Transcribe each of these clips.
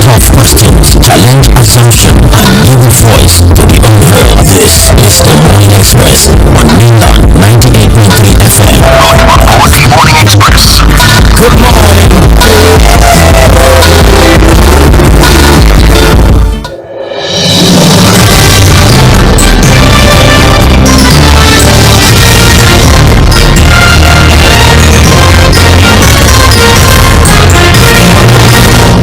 Tough questions, challenge assumption, and give a voice to the unheard. This is the Morning Express on Mainland 98.3 FM. Morning Express.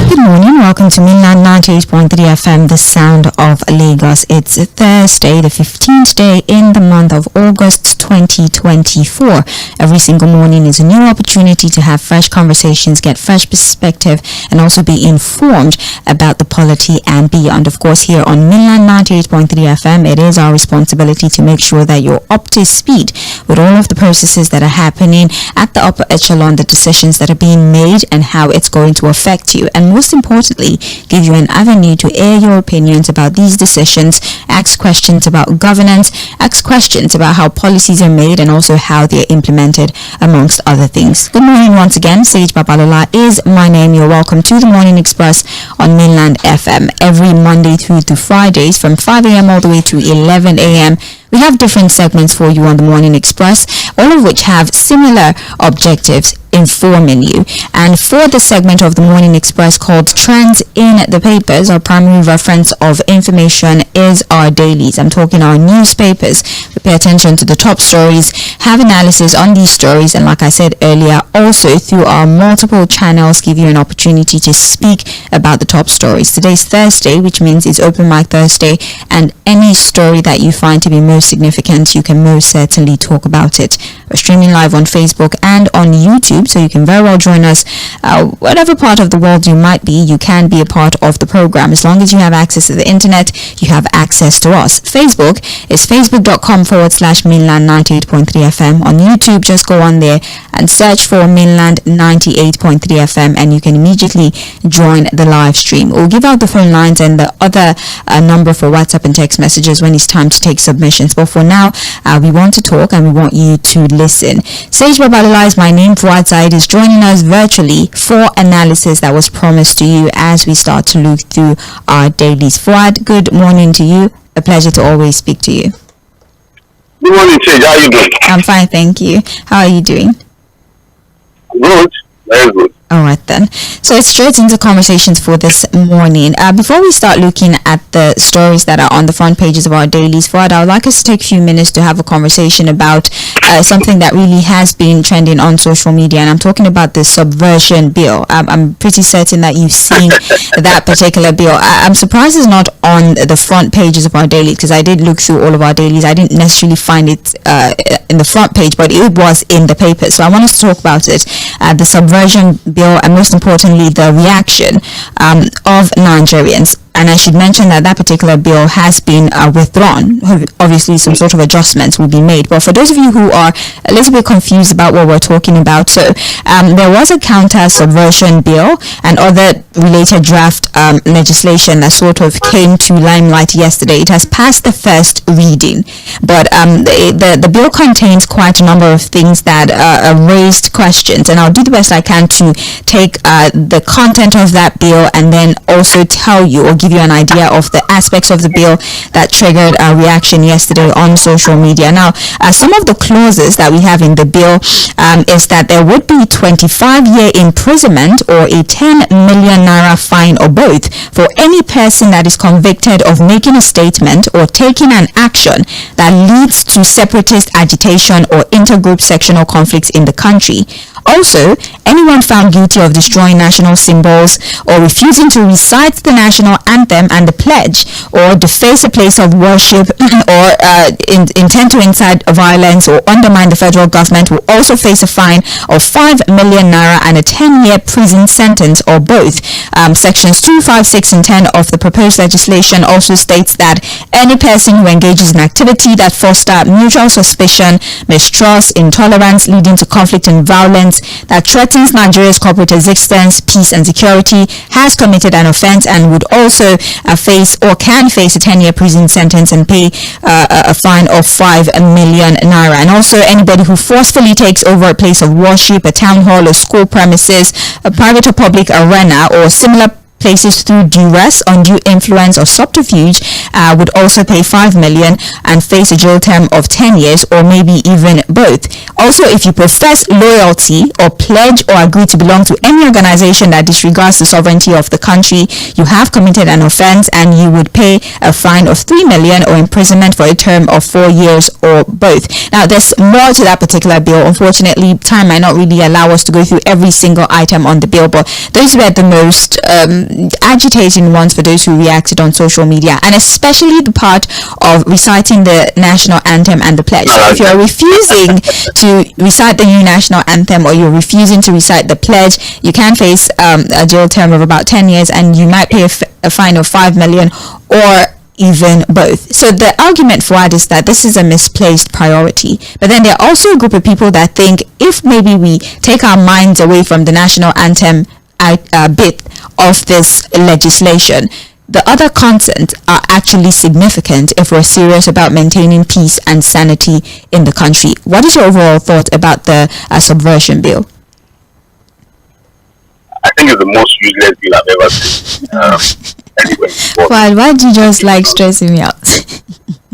Good morning. Welcome to Mainland 98.3 FM, the sound of Lagos. It's Thursday, the 15th day in the month of August 2024. Every single morning is a new opportunity to have fresh conversations, get fresh perspective, and also be informed about the polity and beyond. Of course, here on Mainland 98.3 FM, it is our responsibility to make sure that you're up to speed with all of the processes that are happening at the upper echelon, the decisions that are being made, and how it's going to affect you. And most importantly, give you an avenue to air your opinions about these decisions, ask questions about governance, ask questions about how policies are made and also how they're implemented, amongst other things. Good morning once again. Sage Babalola is my name. You're welcome to the Morning Express on Mainland FM every Monday through to Fridays from 5 a.m. all the way to 11 a.m. We have different segments for you on the Morning Express, all of which have similar objectives, informing you. And for the segment of the Morning Express called Trends in the Papers, our primary reference of information is our dailies. I'm talking our newspapers. We pay attention to the top stories, have analysis on these stories, and like I said earlier, also through our multiple channels, give you an opportunity to speak about the top stories. Today's Thursday, which means it's Open Mic Thursday, and any story that you find to be most significant, you can most certainly talk about it. We're streaming live on Facebook and on YouTube, so you can very well join us. Whatever part of the world you might be, you can be a part of the program. As long as you have access to the internet, you have access to us. Facebook is facebook.com/mainland 98.3 FM. On YouTube, just go on there and search for Mainland 98.3 FM, and you can immediately join the live stream. We'll give out the phone lines and the other number for WhatsApp and text messages when it's time to take submissions. But for now, we want to talk and we want you to listen. Sage Babalola is my name. Fouad Zaid is joining us virtually for analysis that was promised to you as we start to look through our dailies. Fouad, good morning to you. A pleasure to always speak to you. Good morning, Sage. How are you doing? I'm fine, thank you. How are you doing? Good. Very good. All right then. So it's straight into conversations for this morning. Before we start looking at the stories that are on the front pages of our dailies, Fouad, I would like us to take a few minutes to have a conversation about something that really has been trending on social media, and I'm talking about the subversion bill. I'm pretty certain that you've seen that particular bill. I'm surprised it's not on the front pages of our dailies, because I did look through all of our dailies. I didn't necessarily find it in the front page, but it was in the papers. So I want us to talk about it. The subversion bill, and most importantly the reaction of Nigerians. And I should mention that that particular bill has been withdrawn. Obviously, some sort of adjustments will be made. But for those of you who are a little bit confused about what we're talking about, so there was a counter-subversion bill and other related draft legislation that sort of came to limelight yesterday. It has passed the first reading, but the bill contains quite a number of things that raised questions. And I'll do the best I can to take the content of that bill and then also tell you or give you an idea of the aspects of the bill that triggered a reaction yesterday on social media. Now, some of the clauses that we have in the bill is that there would be 25-year imprisonment or a 10 million naira fine or both for any person that is convicted of making a statement or taking an action that leads to separatist agitation or intergroup sectional conflicts in the country. Also, anyone found guilty of destroying national symbols or refusing to recite the national anthem and the pledge, or deface a place of worship, or intend to incite violence or undermine the federal government will also face a fine of 5 million naira and a 10-year prison sentence or both. Sections 2, 5, 6 and 10 of the proposed legislation also states that any person who engages in activity that foster mutual suspicion, mistrust, intolerance leading to conflict and violence, that threatens Nigeria's corporate existence, peace and security, has committed an offense and would also face or can face a 10-year prison sentence and pay a fine of 5 million naira. And also anybody who forcefully takes over a place of worship, a town hall, a school premises, a private or public arena, or similar places through duress, undue influence, or subterfuge would also pay 5 million and face a jail term of 10 years or maybe even both. Also, if you profess loyalty or pledge or agree to belong to any organization that disregards the sovereignty of the country, you have committed an offense and you would pay a fine of 3 million or imprisonment for a term of 4 years or both. Now, there's more to that particular bill. Unfortunately, time might not really allow us to go through every single item on the bill, but those were the most agitating ones for those who reacted on social media, and especially the part of reciting the national anthem and the pledge. So if you're refusing to recite the new national anthem or you're refusing to recite the pledge, you can face a jail term of about 10 years and you might pay a fine of 5 million or even both. So the argument for that is that this is a misplaced priority. But then there are also a group of people that think if maybe we take our minds away from the national anthem bit of this legislation, the other contents are actually significant if we're serious about maintaining peace and sanity in the country. What is your overall thought about the subversion bill? I think it's the most useless bill I've ever seen. Anyway, Why do you just like stressing me out?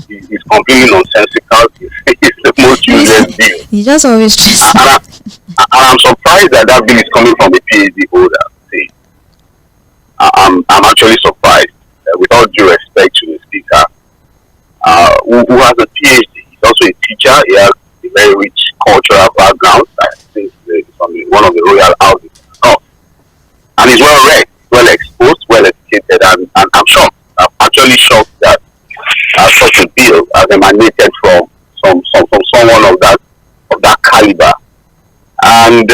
It's completely nonsensical. It's the most useless bill. You just always stress me out. And I'm surprised that bill is coming from a PhD holder. See, I'm actually surprised. With all due respect to the speaker, who has a PhD, he's also a teacher. He has a very rich cultural background. I think he's from one of the royal houses. And he's well read, well exposed, well educated, and I'm shocked. I'm actually shocked that such a bill has emanated from someone of that caliber. And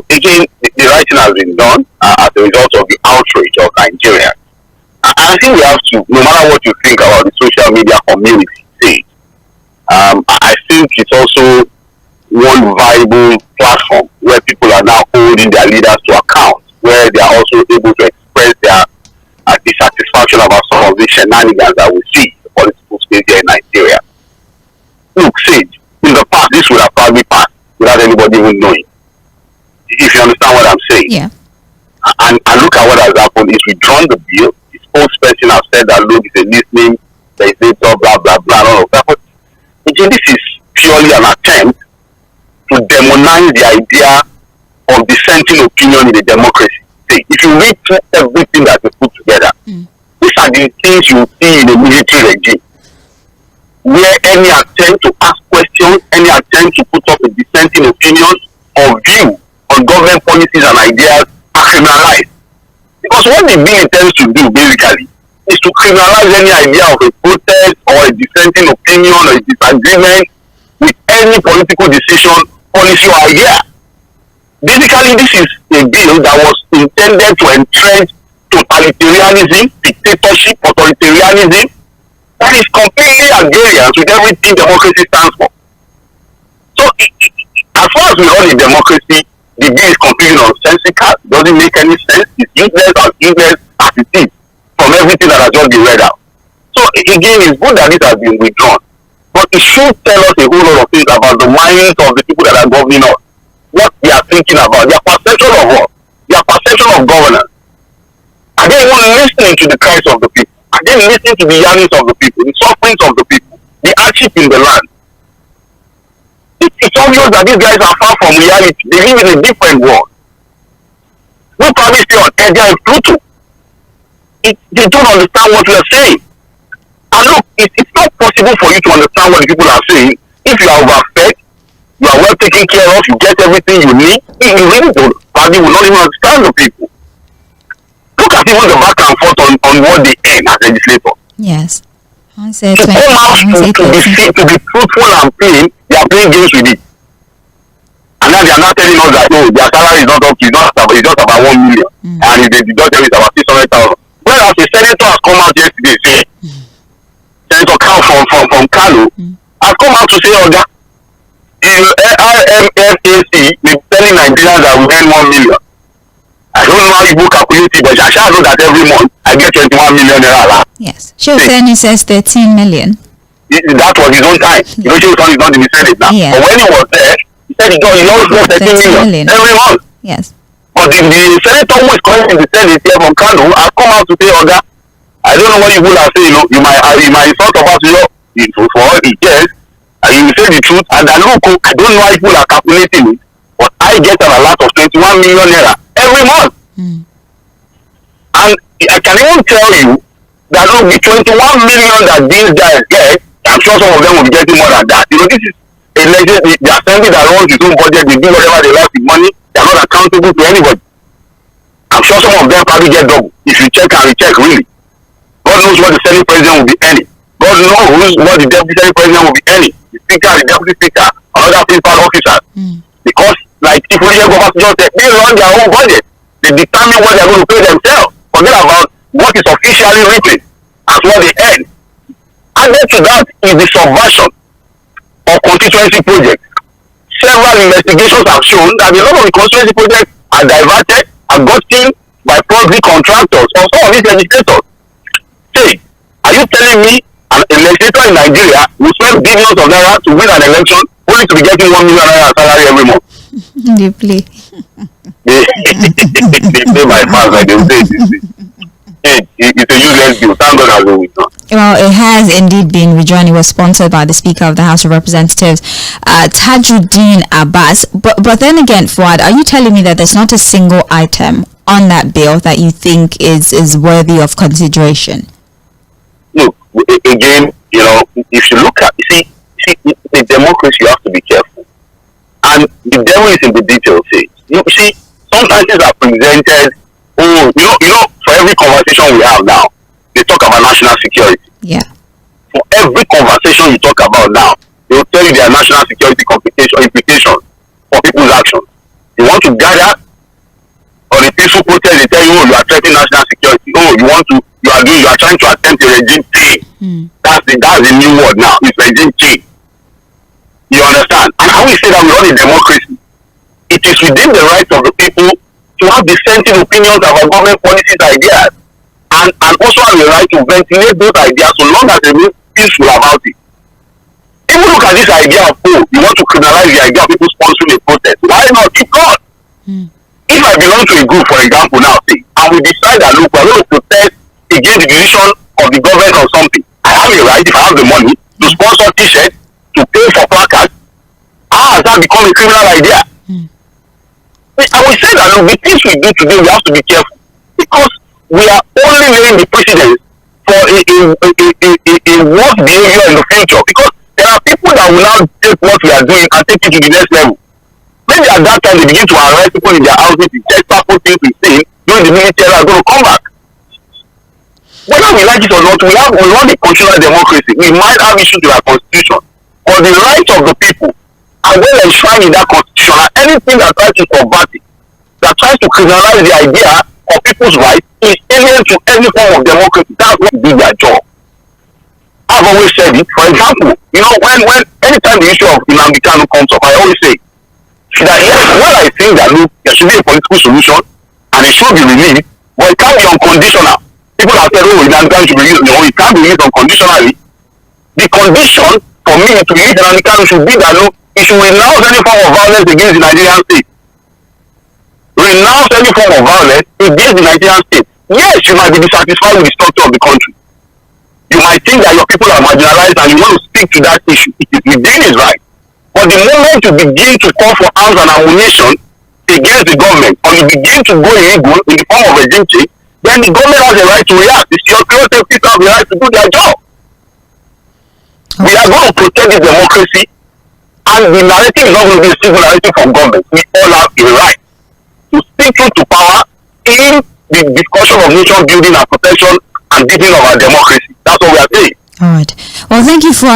again, the writing has been done as a result of the outrage of Nigeria. I think we have to, no matter what you think about the social media community, I think it's also one viable platform where people are now holding their leaders to account, where they are also able to express their dissatisfaction about some of the shenanigans that we see in the political space here in Nigeria. Look, Sage, in the past, this would have probably passed without anybody even knowing. If you understand what I'm saying. Yeah. And look at what has happened. Is withdrawn the bill. The spokesperson has said that, look, it's a listening, there is data, blah, blah, blah, all of that. But again, this is purely an attempt to demonize the idea of dissenting opinion in a democracy. See, if you read through everything that is put together, these are the things you see in a military regime, where any attempt to ask questions, any attempt to put up a dissenting opinion or view on government policies and ideas are criminalized. Because what the bill intends to do, basically, is to criminalize any idea of a protest or a dissenting opinion or a disagreement with any political decision, policy, or idea. Basically, this is a bill that was intended to entrench totalitarianism, dictatorship, authoritarianism, that is completely at variance with everything democracy stands for. So, as far as we run a democracy, the bill is completely nonsensical, doesn't make any sense, it's useless as it is from everything that has just been read out. So, again, it's good that it has been withdrawn, but it should tell us a whole lot of things about the minds of the people that are governing us, what they are thinking about, their perception of us, their perception of governance. Are they even listening to the cries of the people? Are they listening to the yearnings of the people, the sufferings of the people, the hardship in the land? It's obvious that these guys are far from reality. They live in a different world. No probably stay on Edge and Pluto. They don't understand what we are saying. And look, it's not possible for you to understand what the people are saying if you are overfed, you are well taken care of, you get everything you need. You really don't, probably will not even understand the people. Look at even the back and forth on what they earn as legislators. Yes. To come out to be truthful and plain, they are playing games with it. And now they are not telling us that, no, their salary is not up to, it's just about 1 million. And if they deduct it, it's about 600,000. Whereas the senator has come out yesterday saying, Senator Khan from Kano has come out to say, oh, that RMFAC is telling Nigerians that we earn 1 million. I don't know how people calculate it, but I shall know that every month I get 21 million naira. Yes. Shehu says 13 million. That was his own time. You know, Shehu is not in the Senate now. Yeah. But when he was there, he said he always got 13 million every month. Yes. But But the senator who is calling in the Senate here from Kano has come out to say, Oga, I don't know what you would have said, you might insult about for all he cares, and you will say the truth, and I don't know how people are calculating it, but I get an alert of 21 million naira every month. And I can even tell you that look, the 21 million that these guys get, I'm sure some of them will be getting more than that. This is a the assembly that runs its own budget, they do whatever they like with money, they are not accountable to anybody. I'm sure some of them probably get double. If you check and recheck, really. God knows what the Senate president will be earning. God knows what the deputy Senate president will be earning. The speaker, the deputy speaker, another principal officers. Because, like, if we hear government just say, they run their own budget. They determine what they're going to pay themselves. Forget about what is officially written as what they earn. Added to that is the subversion of constituency projects. Several investigations have shown that a lot of the constituency projects are diverted and gotten by public contractors or some of these legislators. Say, are you telling me a legislator in Nigeria will spend billions of naira to win an election only to be getting 1 million naira salary every month? They play. They play my fans like they say this. It's a useless deal. Thank God has been withdrawn. Well, it has indeed been withdrawn. It was sponsored by the Speaker of the House of Representatives, Tajuddin Abbas. But then again, Fuad, are you telling me that there's not a single item on that bill that you think is worthy of consideration? Look, again, if you look at, see, in democracy, you have to be careful. And the devil is in the details. You see, sometimes things are presented, for every conversation we have now, they talk about national security. Yeah. For every conversation you talk about now, they will tell you their national security implications for people's actions. You want to gather on a peaceful protest, they tell you, you are threatening national security. You are trying to attempt a regime change. That's the new word now. It's regime change. You understand? And how we say that we run a democracy, it is within the rights of the people to have dissenting opinions about government policies, ideas, and also have the right to ventilate those ideas so long as they be peaceful about it. Even look at this idea of, you want to criminalize the idea of people sponsoring a protest. Why not? Keep on. If I belong to a group, for example, now, and we decide that, look, we're going to protest against the decision of the government or something, I have a right, if I have the money, to sponsor t-shirts, to pay for placards. How has that become a criminal idea? I will say that, look, the things we do today, we have to be careful, because we are only laying the precedence for a worse behavior in the future, because there are people that will now take what we are doing and take it to the next level. Maybe at that time they begin to arrest people in their houses, to check people things we say, during the military are going to come back. Whether we like it or not, we want a constitutional democracy. We might have issues with our constitution, but the rights of the people are well enshrined in that constitution, and anything that tries to subvert it, that tries to criminalize the idea of people's rights, is alien to any form of democracy. That's what do their job. I've always said it. For example, when anytime the issue of Nnamdi Kanu comes up, I always say that yes, while I think that look, there should be a political solution and it should be released, but it can't be unconditional. People have said, Nnamdi Kanu should be released. No, it can't be released unconditionally. The condition for me to release Nnamdi Kanu should be that look, it should renounce any form of violence against the Nigerian state. Renounce any form of violence against the Nigerian state. Yes, you might be dissatisfied with the structure of the country. You might think that your people are marginalized and you want to speak to that issue. It is within his right. But the moment you begin to call for arms and ammunition against the government, or you begin to go illegal in the form of regime change, then the government has a right to react. It's your creative people have the right to do their job. We are going to protect the democracy, and the narrative is not going to be a single narrative from government. We all have a right to speak truth to power in the discussion of nation building and protection and deepening of our democracy. That's what we are saying. All right. Well, thank you for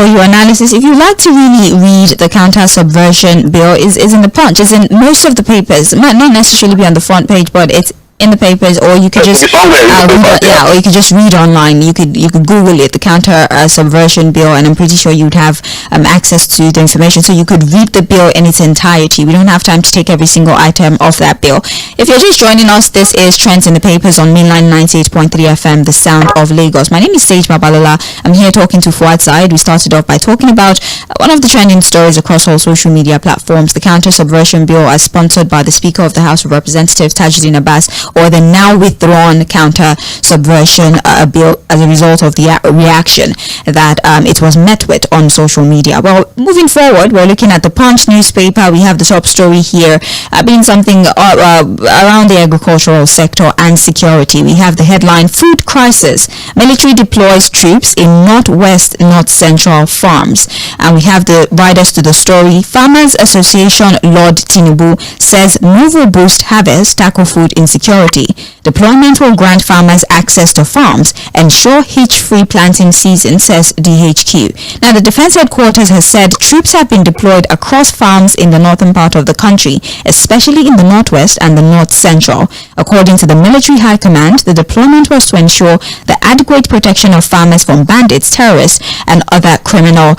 your analysis. If you'd like to really read the counter subversion bill, is in the Punch, is in most of the papers. It might not necessarily be on the front page, but it's in the papers, or you could just or you could just read online. You could Google it, the counter subversion bill, and I'm pretty sure you'd have access to the information, so you could read the bill in its entirety. We don't have time to take every single item of that bill. If you're just joining us, this is Trends in the Papers on Mainline 98.3 FM, the sound of Lagos. My name is Sage Babalola. I'm here talking to Fᴜʀᴜs. We started off by talking about one of the trending stories across all social media platforms, the counter subversion bill, as sponsored by the Speaker of the House of Representatives, Tajudeen Abbas, or the now withdrawn counter subversion bill, as a result of the reaction that it was met with on social media. Well, moving forward, we're looking at the Punch newspaper. We have the top story here being something around the agricultural sector and security. We have the headline, Food Crisis. Military deploys troops in Northwest North Central farms. And we have the riders to the story. Farmers Association Lord Tinubu says move will boost harvest, tackle food insecurity. Deployment will grant farmers access to farms, ensure hitch-free planting season, says DHQ. Now, the Defense Headquarters has said troops have been deployed across farms in the northern part of the country, especially in the northwest and the north central. According to the Military High Command, the deployment was to ensure the adequate protection of farmers from bandits, terrorists, and other criminal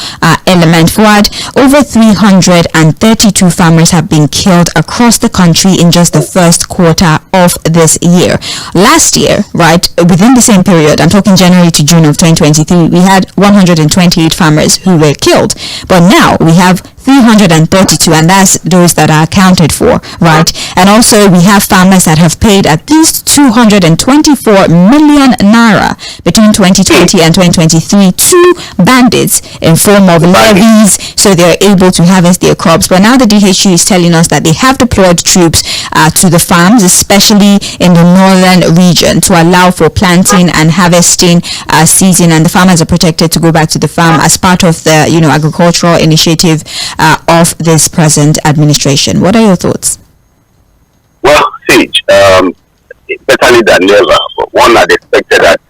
elements. Fuad, over 332 farmers have been killed across the country in just the first quarter of this year. Last year, right, within the same period, I'm talking January to June of 2023, we had 128 farmers who were killed. But now we have 332, and that's those that are accounted for, right? And also we have farmers that have paid at least 224 million naira between 2020 and 2023 to bandits in form of levies, so they're able to harvest their crops. But now the DHU is telling us that they have deployed troops to the farms, especially in the northern region, to allow for planting and harvesting season, and the farmers are protected to go back to the farm as part of the agricultural initiative of this present administration. What are your thoughts? Well, Sage, better than never. But one had expected that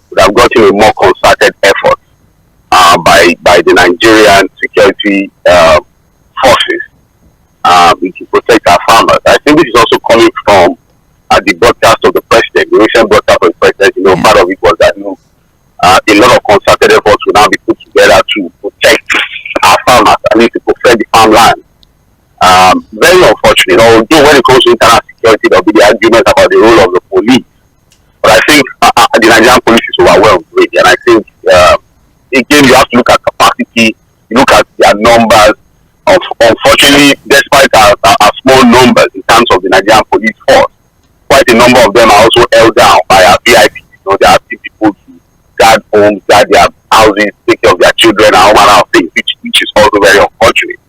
would have gotten a more concerted effort by the Nigerian security forces to protect our farmers. I think this is also coming from the broadcast of the president, the recent broadcast of the president. Part of it was that a lot of concerted efforts will now be put together to protect our farmers, at least to protect the farmland. Very unfortunate, although when it comes to internal security, there will be the argument about the role of the police. But I think the Nigerian police is overwhelmed already, and I think again you have to look at capacity, you look at their numbers. Unfortunately, despite our small numbers in terms of the Nigerian police force, quite a number of them are also held down by our VIPs. They are people to guard homes, guard their houses, take care of their children, and all manner of things, which is also very unfortunate.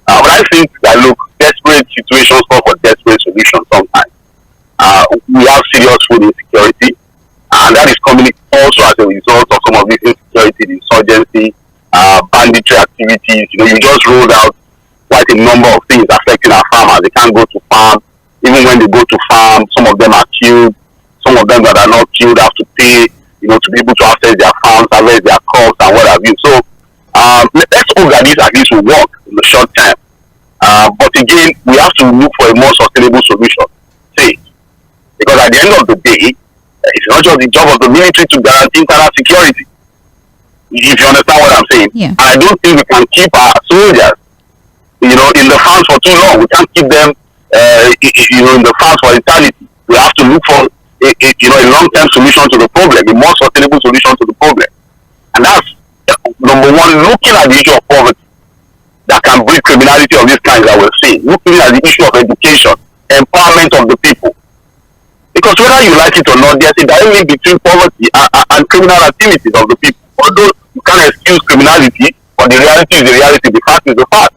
But I think that, look, desperate situations call for desperate solutions sometimes. We have serious food insecurity, and that is coming also as a result of some of this insecurity, the insurgency, banditry activities. You just rolled out quite a number of things affecting our farmers. They can't go to farm. Even when they go to farm, some of them are killed. Some of them that are not killed have to pay, to be able to access their farms, harvest their crops, and what have you. So let's hope that this at least will work in the short term. But again, we have to look for a more sustainable solution. Because at the end of the day, it's not just the job of the military to guarantee internal security. If you understand what I'm saying. Yeah. And I don't think we can keep our soldiers, in the farms for too long. We can't keep them, in the farms for eternity. We have to look for a long-term solution to the problem, a more sustainable solution to the problem. And that's number one, looking at the issue of poverty that can breed criminality of this kind that we're seeing. Looking at the issue of education, empowerment of the people. Because whether you like it or not, there's a direct link between poverty and criminal activities of the people. Although you can't excuse criminality, but the reality is the reality, the fact is the fact.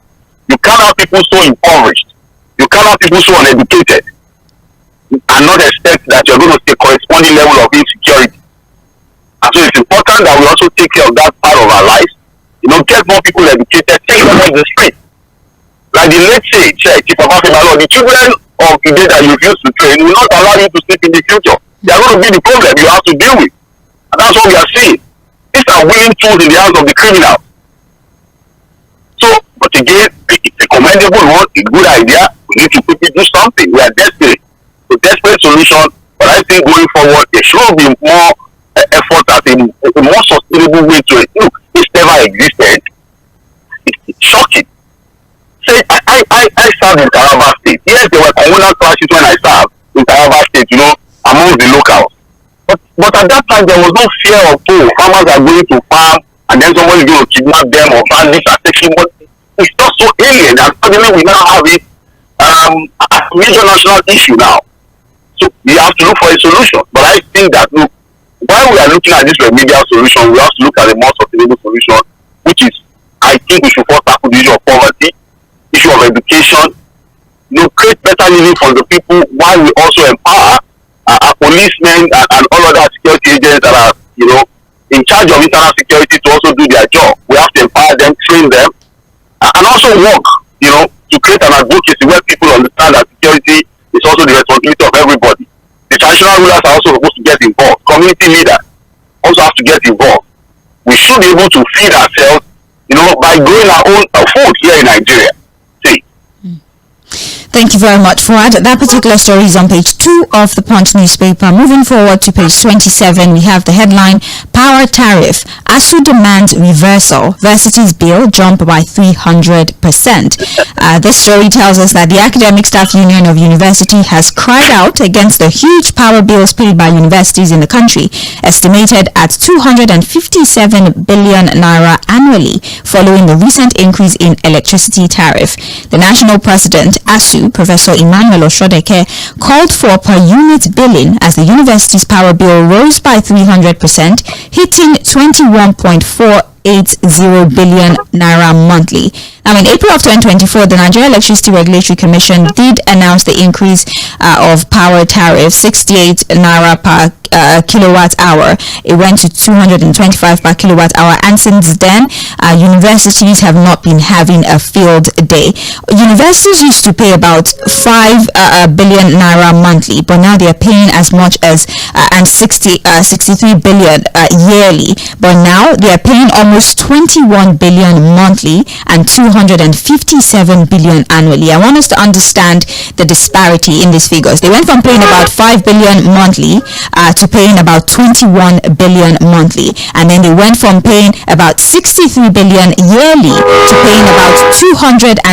You can't have people so impoverished. You can't have people so uneducated and not expect that you're going to see a corresponding level of insecurity. And so it's important that we also take care of that part of our lives. Get more people educated, take them off the street. Like the late Chief the children of today that you used to train will not allow you to sleep in the future. They are going to be the problem you have to deal with. And that's what we are seeing. These are willing tools in the hands of the criminals. So, but again, it's a commendable one, a good idea. We need to quickly do something. We are desperate. So desperate solution, but I think going forward, there should be more effort at a more sustainable way to it. Look, this never existed. It's shocking. Say, I served in Taraba State. Yes, there were communal clashes when I served in Taraba State, among the locals. But at that time, there was no fear of, farmers are going to farm, and then somebody is going to kidnap them, or bandits are taking. But it's just so alien, and suddenly we now have it as a major national issue now. So we have to look for a solution. But I think that, look, while we are looking at this remedial solution, we have to look at a more sustainable solution, which is, I think we should first tackle the issue of poverty, issue of education, create better living for the people, while we also empower our policemen and all other security agents that are, in charge of internal security to also do their job. We have to empower them, train them, and also work, to create an advocacy where people understand that security is also the responsibility of everybody. The traditional rulers are also supposed to get involved. Community leaders also have to get involved. We should be able to feed ourselves, by growing our own food here in Nigeria. See. Thank you very much, Fuad. That particular story is on page 2 of the Punch newspaper. Moving forward to page 27, we have the headline, Power Tariff. ASU demands reversal. Versity's bill jump by 300%. This story tells us that the Academic Staff Union of University has cried out against the huge power bills paid by universities in the country, estimated at 257 billion naira annually, following the recent increase in electricity tariff. The national president, ASU, Professor Emmanuel Oshodeke, called for per unit billing as the university's power bill rose by 300%, hitting 21.480 billion naira monthly. Now, in April of 2024, the Nigeria Electricity Regulatory Commission did announce the increase of power tariff, 68 naira per kilowatt hour. It went to 225 per kilowatt hour, and since then, universities have not been having a field day. Universities used to pay about 5 billion naira monthly, but now they are paying as much as 63 billion yearly. But now they are paying almost 21 billion monthly and 257 billion annually. I want us to understand the disparity in these figures. They went from paying about 5 billion monthly to paying about 21 billion monthly, and then they went from paying about 63 billion yearly to paying about 257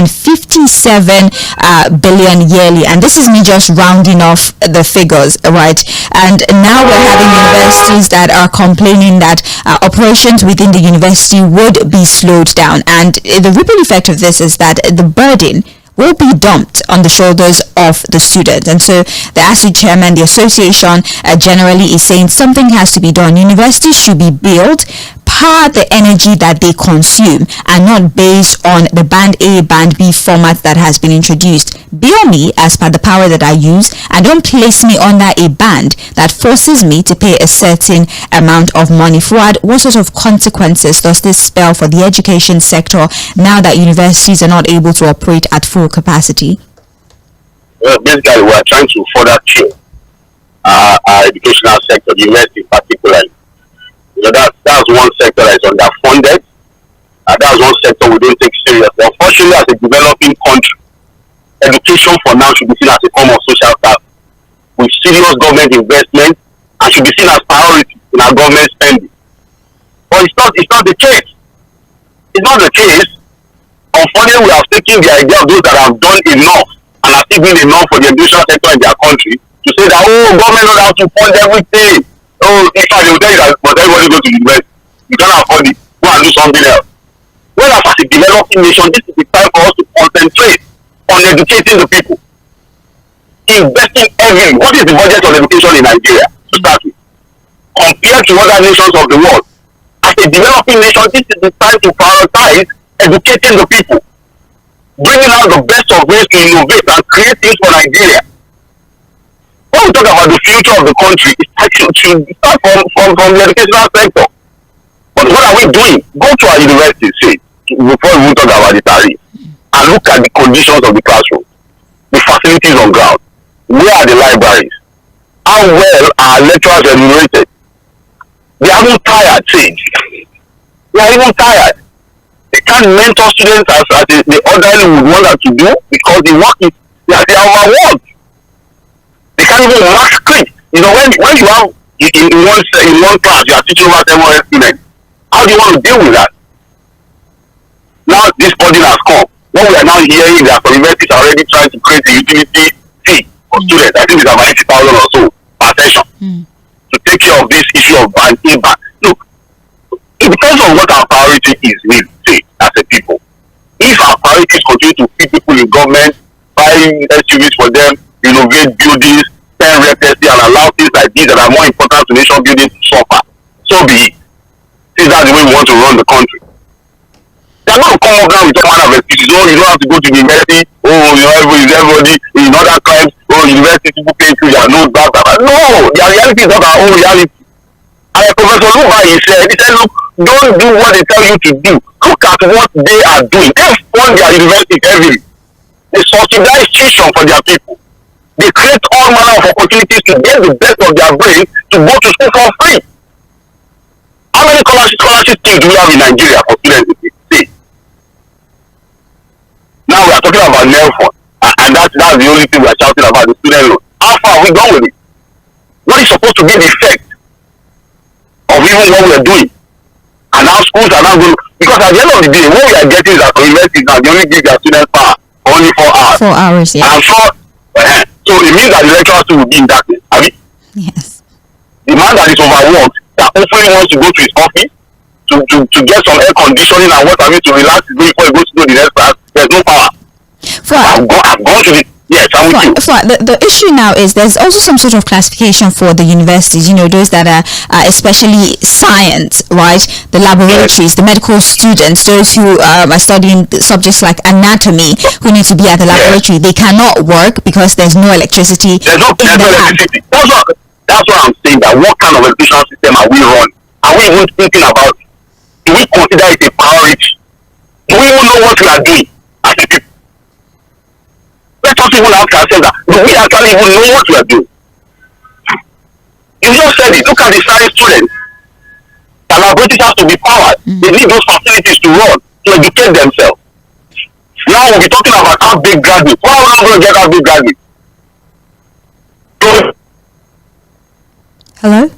billion yearly. And this is me just rounding off the figures, right? And now we're having universities that are complaining that operations within the university would be slowed down, and the ripple effect of this is that the burden will be dumped on the shoulders of the students. And so the ASU chairman, the association generally is saying something has to be done. Universities should be built per the energy that they consume and not based on the band A, band B format that has been introduced. Bill me as per the power that I use, and don't place me under a band that forces me to pay a certain amount of money. Fuad, what sort of consequences does this spell for the education sector now that universities are not able to operate at full capacity? Well, basically, we are trying to further chill our educational sector, the university particularly. That's one sector that is underfunded. That's one sector we don't take seriously. Unfortunately, as a developing country, education for now should be seen as a form of social service with serious government investment, and should be seen as priority in our government spending. But it's not the case. It's not the case. Unfortunately, we have taken the idea of those that have done enough and are still doing enough for the educational sector in their country to say that, government knows how to fund everything. In fact, they will tell you that, but everybody go to the university. You cannot afford it. Go and do something else. Whereas as a developing nation, this is the time for us to concentrate on educating the people. Investing heavily. What is the budget on education in Nigeria to start with? Compared to other nations of the world. As a developing nation, this is the time to prioritize educating the people. Bringing out the best of ways to innovate and create things for Nigeria. When we talk about the future of the country, it should start from the educational sector. But what are we doing? Go to our universities, before we talk about the tariff, and look at the conditions of the classroom, the facilities on ground. Where are the libraries? How well are lecturers remunerated? They are even tired, They are even tired. They can't mentor students as the orderly would want them to do, because the work is, they are overworked. They can even masquerade. You know, when you have in one class you are teaching over 700 students, how do you want to deal with that? Now this burden has come. What we are now hearing is that some universities are already trying to create a utility fee for students. I think it's about 80,000 or so per session to take care of this issue of band A band. Look, it depends on what our priority is really, say, as a people. If our priorities continue to feed people in government, buy SUVs for them, renovate buildings, spend recklessly, and allow things like these that are more important to nation building to suffer, so be it. Since that's the way we want to run the country. They're not come up now with all manner of excuses. Oh, you don't have to go to the university. Oh, you know, everybody in other crimes. Oh, university people pay through their nose, blah, blah, blah. No, their reality is not our own reality. And Professor Luba, he said, look, don't do what they tell you to do. Look at what they are doing. They fund their university heavily. They subsidize tuition for their people. They create all manner of opportunities to get the best of their brain to go to school for free. How many scholarship schemes do we have in Nigeria for students? Now we are talking about NELFON, and that's the only thing we are shouting about, the student loan. How far have we gone with it? What is supposed to be the effect of even what we are doing? And now schools are now going to, because at the end of the day, what we are getting is that universities now, they only give their students power for only 4 hours. 4 hours, yeah. And so it means that the lecturers too will be in darkness. I mean, yes. The man that is overworked, that hopefully wants to go to his office to get some air conditioning and what have you to relax before he goes to the next class, there's no power. I've gone to the yes, I'm with you. The issue now is there's also some sort of classification for the universities, you know, those that are especially science, right? The laboratories, the medical students, those who are studying subjects like anatomy, who need to be at the laboratory, they cannot work because there's no electricity. There's no electricity. That's what I'm saying, that what kind of educational system are we running? Are we even thinking about it? Do we consider it a priority? Do we even know what we are doing as a people? Let us even ask ourselves that, do we actually even know what we are doing? You just said it. Look at the science students. The laboratories have to be powered. They need those facilities to run, to educate themselves. Now we'll be talking about how big graduates. Why are we not going to get how big graduates? Hello?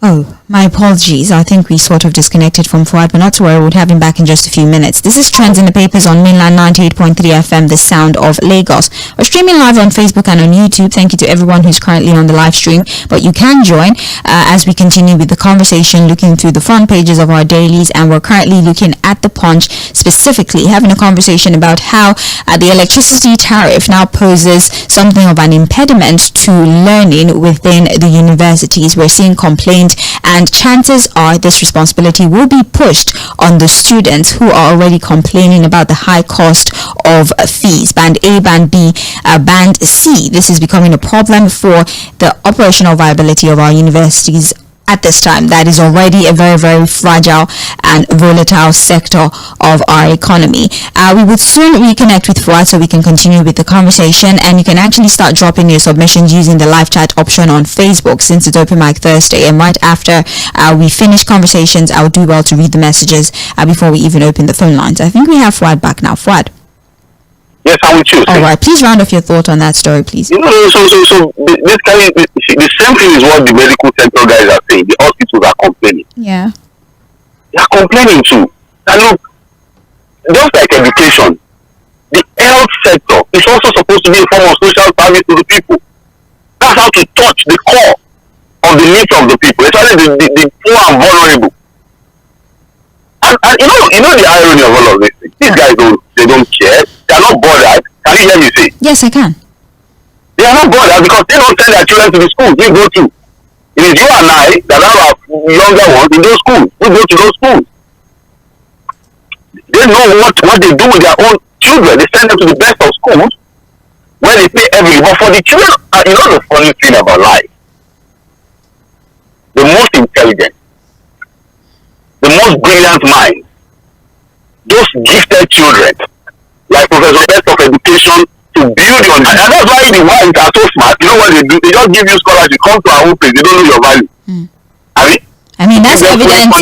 Oh, my apologies. I think we sort of disconnected from Fuad, but not to worry, we'll have him back in just a few minutes. This is Trends in the Papers on Mainland 98.3 FM, the sound of Lagos. We're streaming live on Facebook and on YouTube. Thank you to everyone who's currently on the live stream. But you can join as we continue with the conversation, looking through the front pages of our dailies. And we're currently looking at the Punch, specifically having a conversation about how the electricity tariff now poses something of an impediment to learning within the universities. We're seeing complaints, and chances are this responsibility will be pushed on the students who are already complaining about the high cost of fees. Band A, Band B, Band C. This is becoming a problem for the operational viability of our universities at this time. That is already a very, very fragile and volatile sector of our economy. We would soon reconnect with Fuad so we can continue with the conversation, and you can actually start dropping your submissions using the live chat option on Facebook, since it's Open Mic Thursday. And right after we finish conversations, I'll do well to read the messages before we even open the phone lines. I think we have Fuad back now. Fuad. Yes, I'm with you. All right, please round off your thought on that story, please. So basically, the same thing is what the medical sector guys are saying. The hospitals are complaining. Yeah. They are complaining too. And look, just like education, the health sector is also supposed to be a form of social service to the people. That's how to touch the core of the needs of the people, especially the poor and vulnerable. And you know the irony of all of this. These guys don't care. They are not bothered. Can you hear me say? Yes, I can. They are not bothered because they don't send their children to the schools we go to. It is you and I that have our younger ones in those schools. We go to those schools. They know what they do with their own children. They send them to the best of schools where they pay heavily. But for the children, you know the funny thing about life? The most intelligent, the most brilliant minds, those gifted children, like Professor Best of Education, to build your, and that's why the whites are so smart. You know what they do? They just give you scholarship. Come to our own place. They don't know your value. I mean, that's evident.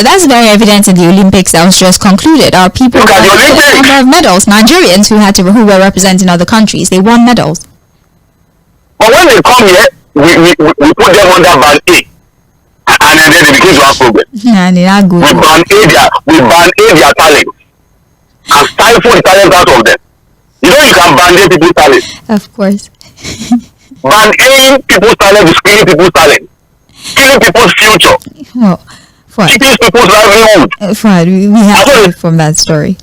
That's very evident in the Olympics that was just concluded. Our people won a number of medals. Nigerians who were representing other countries, they won medals. But when they come here, we put them under band A, and then they begin to have problems. Yeah, they are good. We ban their talent and stifle the talent out of them. You know you can ban people's talent. Of course. Ban people's talent is killing people's talent, killing people's future, Well, keeping people's livelihood. We have to move from that story.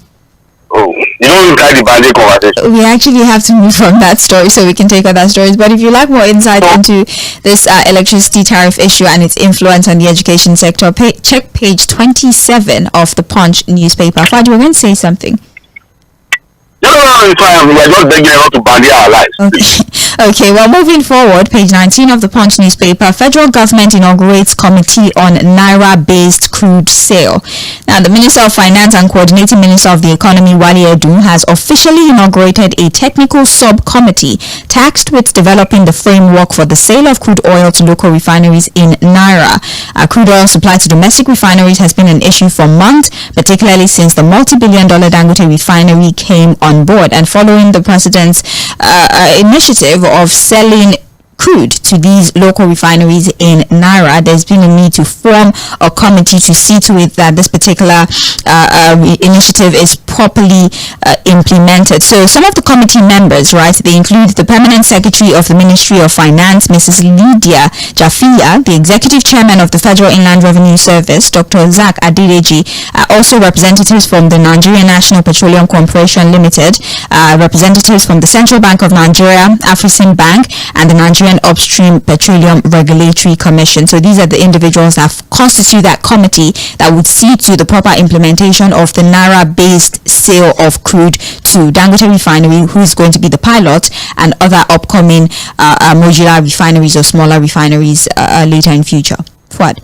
Oh, you don't carry the bandit conversation. We actually have to move from that story so we can take other stories. But if you like more insight into this electricity tariff issue and its influence on the education sector, check page 27 of the Punch newspaper. Fad, you were going to say something. No, it's fine. We are just begging everyone to bandy our lives. Okay, well, moving forward, page 19 of the Punch newspaper, federal government inaugurates committee on Naira-based crude sale. Now, the Minister of Finance and Coordinating Minister of the Economy, Wale Edun, has officially inaugurated a technical subcommittee tasked with developing the framework for the sale of crude oil to local refineries in Naira. Crude oil supply to domestic refineries has been an issue for months, particularly since the multi-billion-dollar Dangote refinery came on board, and following the president's initiative of selling crude to these local refineries in Naira, there's been a need to form a committee to see to it that this particular initiative is properly implemented. So some of the committee members, right, they include the Permanent Secretary of the Ministry of Finance, Mrs. Lydia Jafia, the Executive Chairman of the Federal Inland Revenue Service, Dr. Zach Adedeji, also representatives from the Nigerian National Petroleum Corporation Limited, representatives from the Central Bank of Nigeria, African Bank, and the Nigerian Upstream Petroleum Regulatory Commission. So these are the individuals that constitute that committee that would see to the proper implementation of the Naira-based sale of crude to Dangote Refinery, who is going to be the pilot, and other upcoming modular refineries or smaller refineries later in future. What?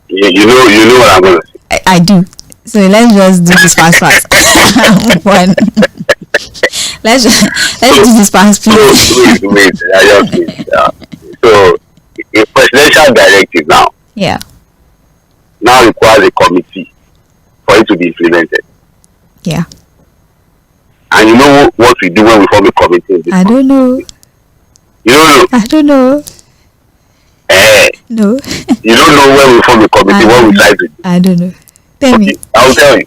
You know what I'm going to say. I do. So let's just do this fast. One. Let's do this fast, please. Wait. So, a presidential directive now requires a committee for it to be implemented. Yeah. And you know what we do when we form a committee? I don't know. You don't know? I don't know. No. You don't know when we form a committee, what we try to do? I don't know. Tell me. I'll tell you.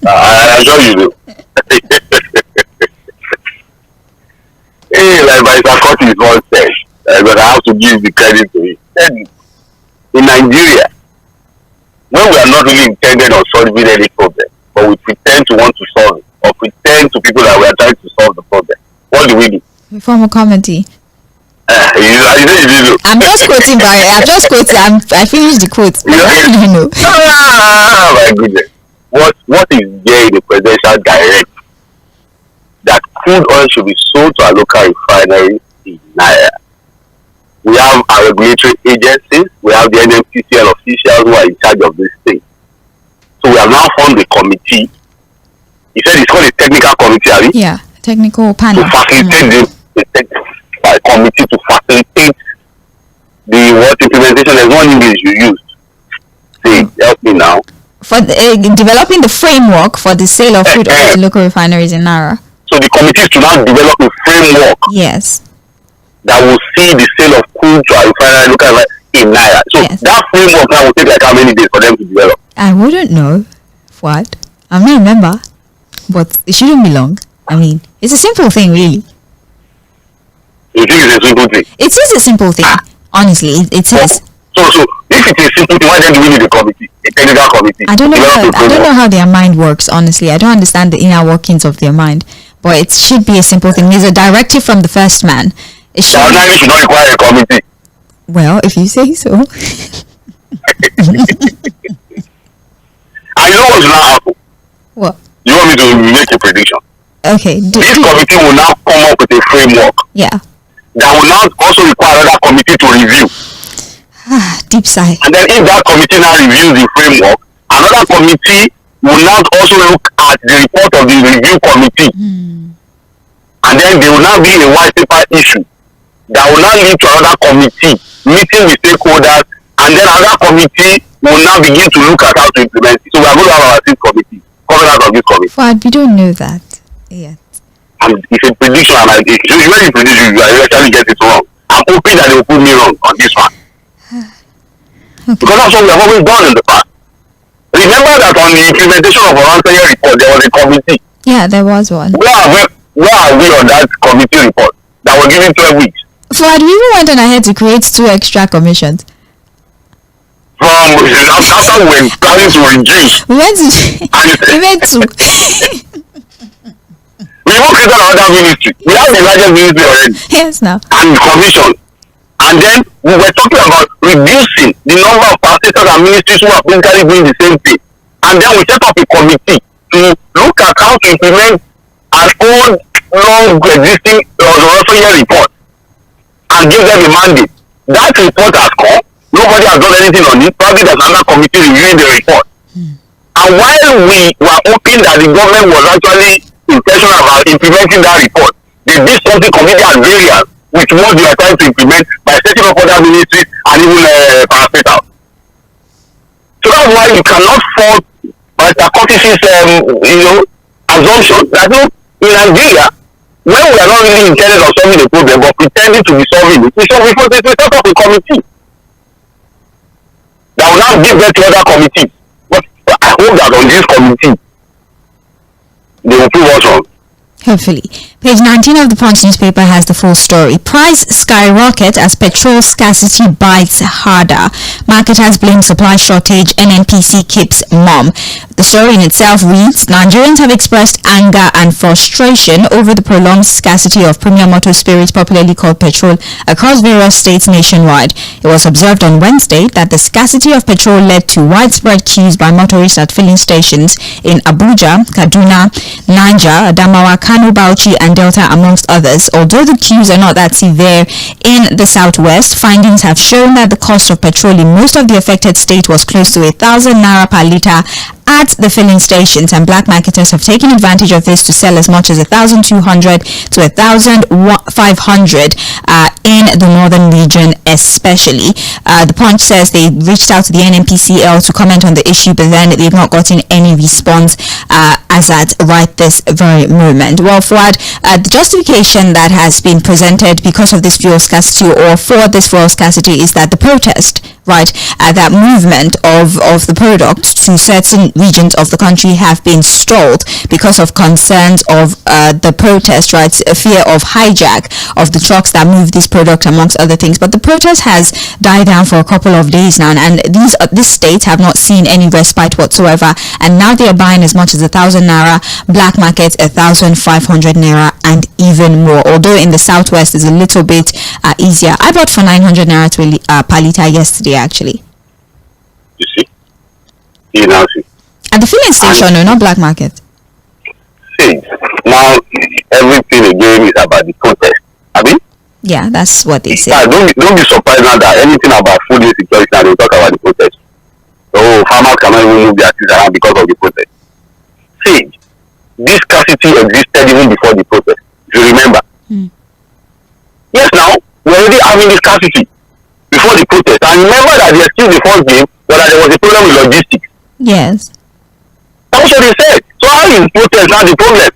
I'm sure you do. Hey, like my faculty is one said, but I have to give the credit to it. In Nigeria, when we are not really intended on solving any problem, but we pretend to want to solve it, or pretend to people that we are trying to solve the problem, what do? We form a committee. I'm just quoting, I finished the quote. I don't know. Oh my goodness. What is there in the presidential directive that crude oil should be sold to our local refineries in Naira? We have our regulatory agencies, we have the NMPCL officials who are in charge of this thing. So we have now formed a committee. You said it's called a technical committee, are you? Yeah, technical panel. To facilitate the committee to facilitate the implementation. There's one English you used. See, help me now. For developing the framework for the sale of crude oil to local refineries in Naira. So the committee is to now develop a framework. Yes. That will see the sale of crude to a refinery local in Naira. So that framework now will take like how many days for them to develop? I wouldn't know. What? I don't remember. But it shouldn't be long. I mean, it's a simple thing, really. You think it's a simple thing? It is a simple thing. Honestly, it is. So if it is simple thing, why then do we need a committee? A technical committee? I don't know how their mind works, honestly. I don't understand the inner workings of their mind. But it should be a simple thing. There's a directive from the first man. It should not require a committee. Well, if you say so. And you know what's now happen? What? You want me to make a prediction? Okay. This committee will now come up with a framework. Yeah. That will now also require another committee to review. Deep sigh. And then if that committee now reviews the framework, another committee will now also look at the report of the review committee. And then there will now be a white paper issue that will now lead to another committee meeting with stakeholders, and then another committee will now begin to look at how to implement it. So we are going to have our sixth committee coming out of this committee. Fad, we don't know that yet. And it's a prediction, and when you predict, you actually get it wrong. I'm hoping that they will prove me wrong on this one. Okay. Because that's what we have always done in the past. Remember that on the implementation of our annual report, there was a committee. Yeah, there was one. Where are we on that committee report that was given 12 weeks? Fouad, we even went on ahead to create 2 extra commissions. After we were planning to reduce. We went to we went to we even created another ministry. We have the largest ministry already. yes now. And commission. And then we were talking about reducing the number of pastors and ministries who are basically doing the same thing. And then we set up a committee to look at how to implement an old, long existing 괜ᴜ report and give them a mandate. That report has come. Nobody has done anything on it. Probably there's another committee reviewing the report. And while we were hoping that the government was actually intentional about implementing that report, they did something completely at variance with what they are trying to implement by setting up other ministries and even parastatals. So that's why you cannot fault Mr. Curtis's assumption that in Nigeria, when we are not really intended on solving the problem but pretending to be solving it, we set up a committee that will now give birth to other committees. But I hope that on this committee, they will prove us wrong. Hopefully. Page 19 of the Punch newspaper has the full story. Price skyrocket as petrol scarcity bites harder. Market has blamed supply shortage. NNPC keeps mum. The story in itself reads, Nigerians have expressed anger and frustration over the prolonged scarcity of premium motor spirits, popularly called petrol, across various states nationwide. It was observed on Wednesday that the scarcity of petrol led to widespread queues by motorists at filling stations in Abuja, Kaduna, Niger, Adamawa, Kano, Bauchi and Delta, amongst others. Although the queues are not that severe in the southwest, findings have shown that the cost of petrol in most of the affected state was close to 1,000 naira per litre at the filling stations, and black marketers have taken advantage of this to sell as much as 1,200 to 1,500 in the northern region especially. The Punch says they reached out to the NNPCL to comment on the issue, but then they've not gotten any response as at right this very moment. Well, Fouad, the justification that has been presented because of this fuel scarcity or for this fuel scarcity is that the protest, right, that movement of the product to certain regions of the country have been stalled because of concerns of the protest, right, a fear of hijack of the trucks that move this product, amongst other things. But the protest has died down for a couple of days now, and these states have not seen any respite whatsoever, and now they are buying as much as 1,000 naira, black market 1,500 naira and even more. Although in the southwest is a little bit easier. I bought for 900 naira per litre yesterday actually. You see? You now see. At the filling station, no, not black market. See, now everything again is about the protest. I mean? Yeah, that's what they say. Don't be surprised now that anything about food insecurity now they talk about the protest. So farmers cannot even move their seeds around because of the protest. See, this scarcity existed even before the protest, if you remember. Yes, now we're already having this scarcity before the protest. And remember that the excuse the first game was that there was a problem with logistics. Yes. That's what they said. So how is protest now the problem?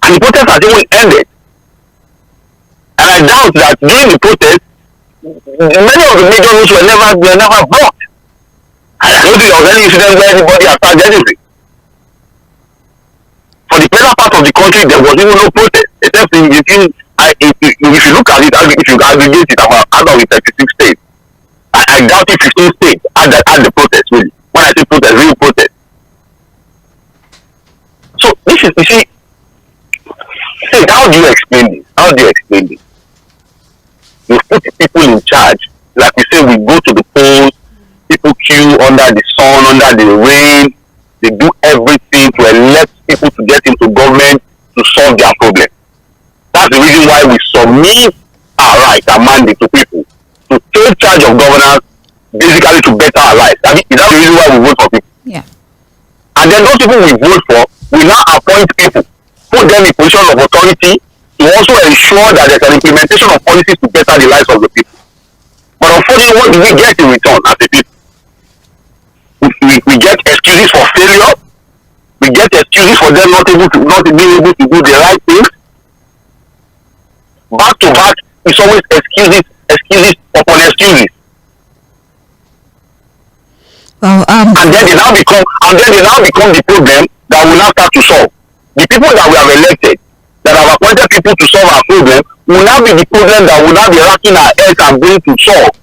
And the protest has even ended. And I doubt that during the protest, many of the major roads were never blocked. And I don't think there was any incident where anybody attacked anything. For the better part of the country, there was even no protest, except if you look at it, if you aggregate it out of the 36 states, I doubt if 15 states had the protest, really. When I say protest, real protest. So this is, you see, how do you explain this? How do you explain this? You put people in charge, like we say, we go to the polls, people queue under the sun, under the rain, they do everything to elect people to get into government to solve their problem. That's the reason why we submit our right, our mandate to people to take charge of governance, basically to better our lives. I mean, is that the reason why we vote for people? Yeah. And then those people we vote for, we now appoint people, put them in position of authority to also ensure that there's an implementation of policies to better the lives of the people. But unfortunately, what do we get in return as a people? We get excuses for failure. We get excuses for them not being able to do the right thing. Back to back, it's always excuses upon excuses. Well, and then they now become the problem that we now start to solve. The people that we have elected, that have appointed people to solve our problem, will now be the problem that will now be racking our heads and going to solve.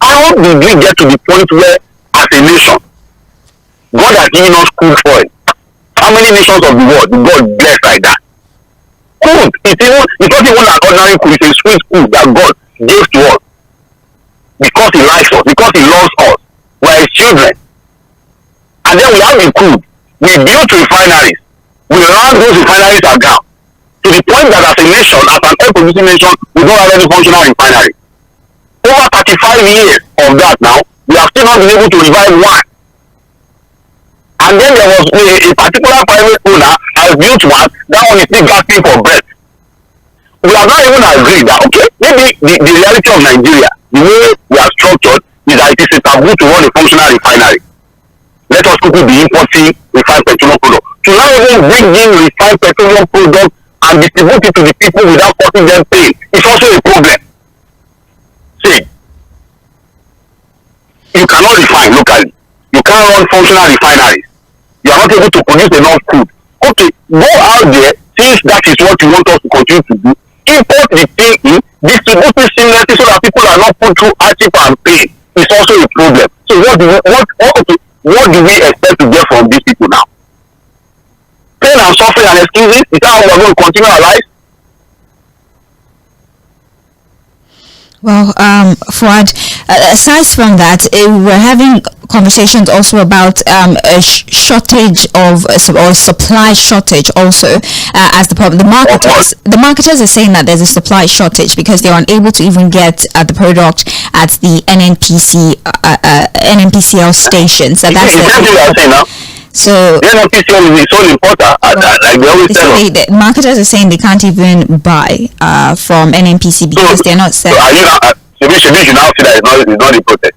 How did we get to the point where, as a nation, God has given us food for it? How many nations of the world did God bless like that? Food. It's not even an ordinary food. It's a sweet food that God gave to us because He likes us, because He loves us. We are His children. And then we have the food. We built refineries. We ran those refineries down to the point that as a nation, as an oil-producing nation, we don't have any functional refinery. Over 35 years of that now, we have still not been able to revive one. And then there was a particular private owner has built one, that one is still gasping for breath. We have not even agreed that, okay, maybe the reality of Nigeria, the way we are structured, is that it is a taboo to run a functional refinery. Let us quickly be importing refined petroleum products. To now even bring in refined petroleum products and distribute it to the people without causing them pain is also a problem. See, you cannot refine locally. You can't run functional refineries. You are not able to produce enough food. Okay, go out there, since that is what you want us to continue to do, import the thing in, distribute it seamlessly so that people are not put through hardship and pain. It's also a problem. So what do we expect to get from these people now? Pain and suffering and excuses? Is that how we are going to continue our lives? Well, Fuad, aside from that, we're having conversations also about a shortage of or supply shortage also as the problem. The marketers are saying that there's a supply shortage because they're unable to even get the product at the NNPCL stations. So that's so the NNPCL is so important. Like they always tell us. The marketers are saying they can't even buy from NNPC because they're not selling. So you should now see that it's not a protest.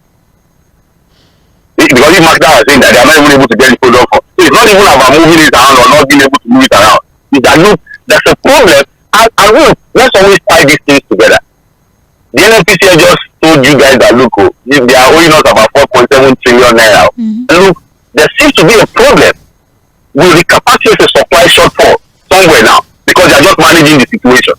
Because these marketers are saying that they are not even able to get the product for. So it's not even about moving it around or not being able to move it around. It's that look, there's a problem, and look, let's always tie these things together. The NNPCL just told you guys that look, they are owing us about 4.7 trillion naira. And look, there seems to be a problem with the capacity of the supply shortfall somewhere now because they are just managing the situation.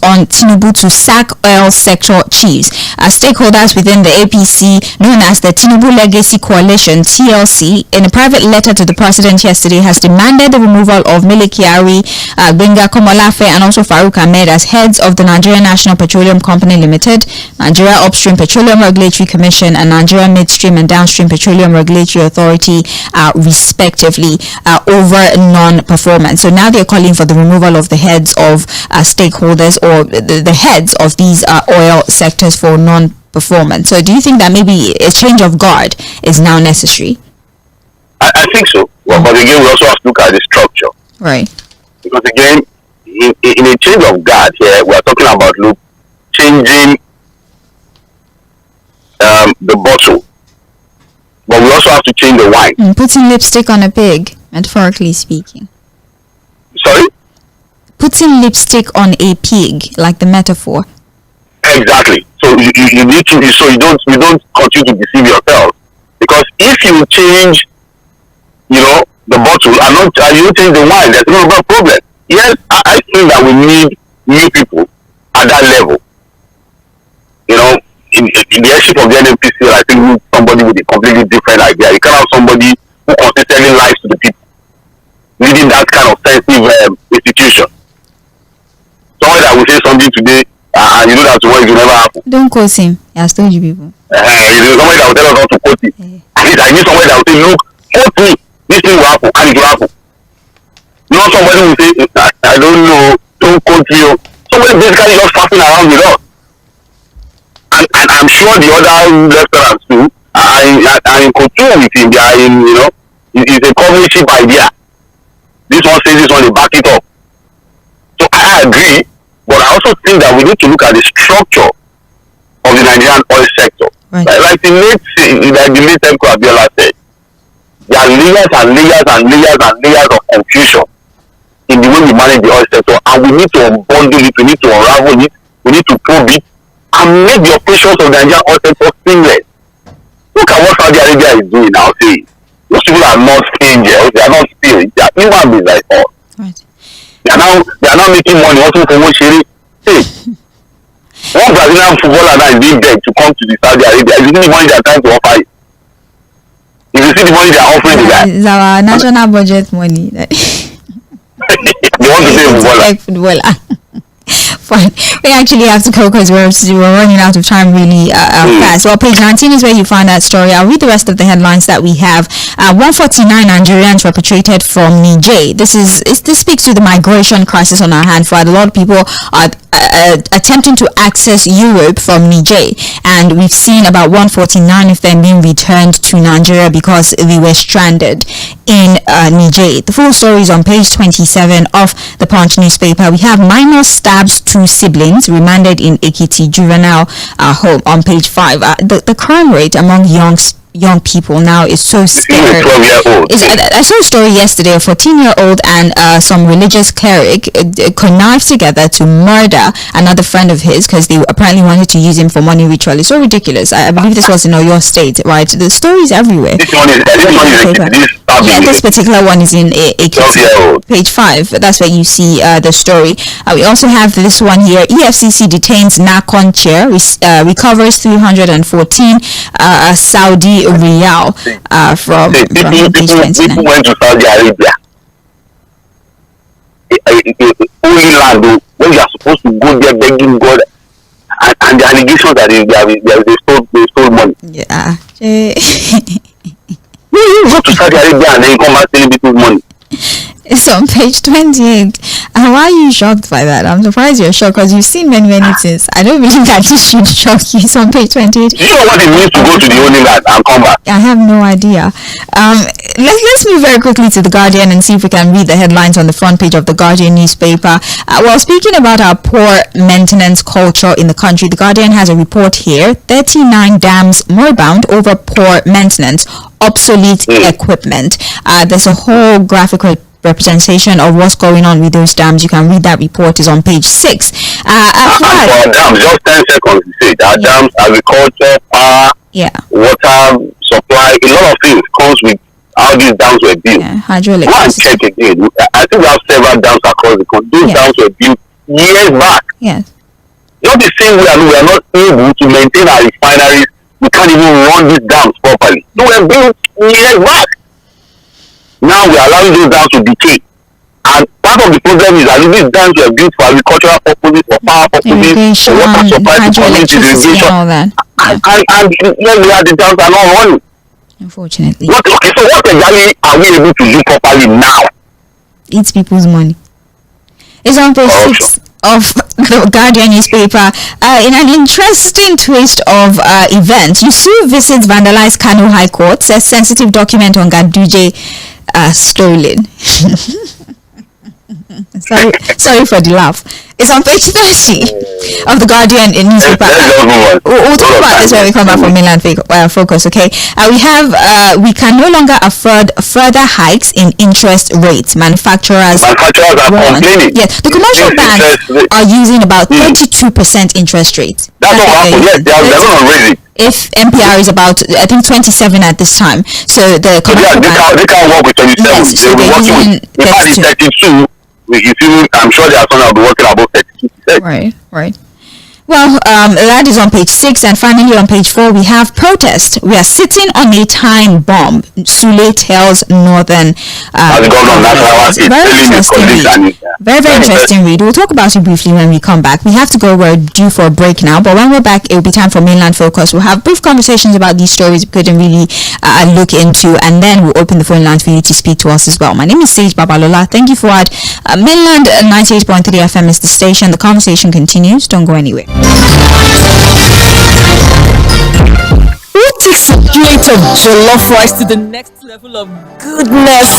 On Tinubu to sack oil sector chiefs. Stakeholders within the APC, known as the Tinubu Legacy Coalition (TLC), in a private letter to the president yesterday, has demanded the removal of Mele Kyari, Gbenga Komolafe, and also Farouk Ahmed as heads of the Nigerian National Petroleum Company Limited, Nigeria Upstream Petroleum Regulatory Commission, and Nigeria Midstream and Downstream Petroleum Regulatory Authority, respectively, over non-performance. So now they're calling for the removal of the heads of stakeholders or the heads of these oil sectors for non-performance. So do you think that maybe a change of guard is now necessary? I think so. Well, but again, we also have to look at the structure. Right. Because again, in a change of guard here, we are talking about changing the bottle. But we also have to change the wine. Putting lipstick on a pig, metaphorically speaking. Sorry? Putting lipstick on a pig, like the metaphor. Exactly. So you need to, so you don't continue to deceive yourself, because if you change, the bottle and you change the wine, there's no problem. Yes, I think that we need new people at that level. In the headship of the NNPC, I think we need somebody with a completely different idea. You can't have somebody who consistently lies to the people, leading that kind of sensitive institution. Somebody that will say something today, and you know that tomorrow it will never happen. Don't quote him. He has told you people. Somebody that will tell us not to quote him. At least I need somebody that will say, look, quote me, this thing will happen, and it will happen. Not somebody will say, I don't know, don't quote you. Somebody basically just passing around with us. And I'm sure the other restaurants too are in control with him. They are it's a coverage idea. This one says this one, they back it up. So I agree, but I also think that we need to look at the structure of the Nigerian oil sector. Right. Like the late Tဃᴜ said, there are layers and layers and layers and layers of confusion in the way we manage the oil sector, and we need to unbundle it, we need to unravel it, we need to probe it, and make the operations of the Nigerian oil sector seamless. Look at what Saudi Arabia is doing now. See, those people are not angels, they are not spirits, they are human beings like us. Right. They are now making money also for ⴜᴜᴜ. See, one Brazilian footballer now is being begged to come to the Saudi Arabia. If you see the money they are trying to offer it, if you see the money they are offering the guy, It's our national budget money. they want to play footballer. Fine. We actually have to go because we're running out of time really fast. Well, page 19 is where you find that story. I'll read the rest of the headlines that we have. 149 Nigerians repatriated from Niger. This speaks to the migration crisis on our hands. For a lot of people are attempting to access Europe from Niger, and we've seen about 149 of them being returned to Nigeria because they were stranded in Niger. The full story is on page 27 of the Punch newspaper. We have minor stabs two siblings remanded in Ekiti juvenile home on page 5. The crime rate among young people now is so scary. I saw a story yesterday. A 14-year-old and some religious cleric connived together to murder another friend of his because they apparently wanted to use him for money ritual. It's so ridiculous. I believe this was in Oyo State, right? The story is everywhere. This particular one is in Ekiti, page 5. That's where you see the story. We also have this one here. EFCC detains NACON chair, recovers 314 Saudi Riyal from page 29. People went to Saudi Arabia, only land when you are supposed to go there begging God, and the allegations that they stole money. Yeah. You go to Saudi Arabia and then you come back telling people money. It's on page 28. And why are you shocked by that? I'm surprised you're shocked because you've seen many things. I don't believe that this should shock you. It's on page 28. Do you know what it means to go to the Holy Land and come back? I have no idea. Let's move very quickly to The Guardian and see if we can read the headlines on the front page of The Guardian newspaper. Speaking about our poor maintenance culture in the country, The Guardian has a report here. 39 dams moribund over poor maintenance, obsolete equipment. There's a whole graphical representation of what's going on with those dams. You can read that report. Is on page 6. For dams, just 10 seconds to say that dams, agriculture, power, water supply, a lot of things comes with how these dams were built. Hydraulic. Go and check again. I think we have several dams across the country. Those dams were built years back. Yes. Not the same way we are not able to maintain our refineries. We can't even run these dams properly. They were built years back. Now we are allowing those dams to decay. And part of the problem is that these dams were built for agricultural purposes, for power purposes, for water supply to communities, irrigation. And here we are, the dams are not running. Unfortunately. So what exactly are we able to do properly now? It's people's money. It's on page 6 of the Guardian newspaper. In an interesting twist of events, Yusuf visits vandalized Kano High Court, says sensitive document on Ganduje stolen. Sorry for the laugh. It's on page 30 of the Guardian newspaper. We'll talk about this when we come back from Mainland Focus, okay? We can no longer afford further hikes in interest rates. Manufacturers are complaining. Yes, the commercial banks are using about 32% interest rates. That's what happened. Yes, they are going to raise it. If MPR is about, I think, 27 at this time. So the commercial they can't work with 27. Yes, so they're using 32. I'm sure they are going to be working about 32%. Right. Well, that is on page 6, and finally on page 4 we have protest. We are sitting on a time bomb. Sule tells Northern. Very interesting read. We'll talk about it briefly when we come back. We have to go. We're due for a break now, but when we're back, it will be time for Mainland Focus. We'll have brief conversations about these stories we couldn't really look into, and then we'll open the phone lines for you to speak to us as well. My name is Sage Babalola. Thank you, Fuad. Mainland 98.3 FM is the station. The conversation continues. Don't go anywhere. Who takes a plate of jollof rice to the next level of goodness?